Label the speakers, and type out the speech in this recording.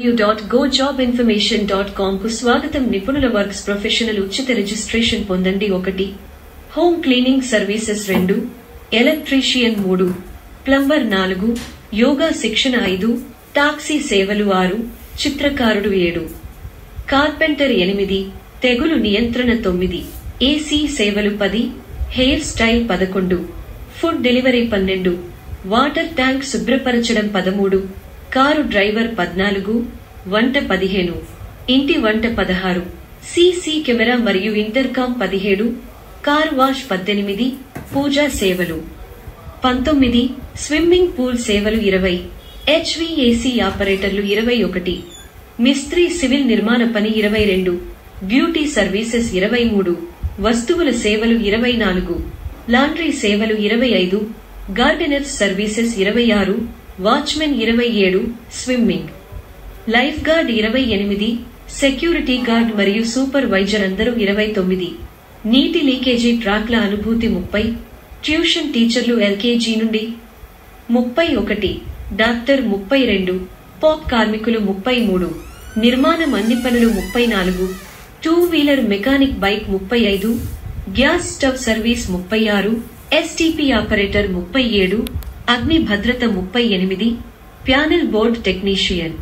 Speaker 1: gojobinformation.com కు స్వాగతం. నిపుణుల వర్క్స్ ప్రొఫెషనల్ ఉచిత రిజిస్ట్రేషన్ పొందండి. 1 home cleaning services 2 electrician 3 plumber 4 yoga శిక్షణ 5 టాక్సీ సేవలు 6 చిత్రకారుడు 7 కార్పెంటర్ 8 తెగులు నియంత్రణ 9 ఏసీ సేవలు 10 hair style 11 food delivery 12 water tank శుభ్రపరచడం 13 కారు డ్రైవర్ 14 వంట 15 ఇంటి వంట 16 సీసీ కెమెరా మరియు ఇంటర్కామ్ 17 కార్ వాష్ 18 పూజా సేవలు 19 స్విమ్మింగ్ పూల్ సేవలు 20 హెచ్విఏసీ ఆపరేటర్లు 21 మిస్త్రీ సివిల్ నిర్మాణ పని 22 బ్యూటీ సర్వీసెస్ 23 వస్తువుల సేవలు 24 లాండ్రీ సేవలు 25 gardeners services 26 watchmen 27 swimming lifeguard 28 security guard మరియు సూపర్వైజర్ అందరూ 29 నీటి లీకేజీ ట్రాక్ల అనుభూతి 30 ట్యూషన్ టీచర్లు ఎల్కేజీ నుండి 31 డాక్టర్ 32 పాప్ కార్మికులు 33 నిర్మాణం అన్ని పనులు 34 two wheeler mechanic bike 35 gas stove service 36 STP operator 37 అగ్ని భద్రత 38 ప్యానెల్ బోర్డ్ టెక్నీషియన్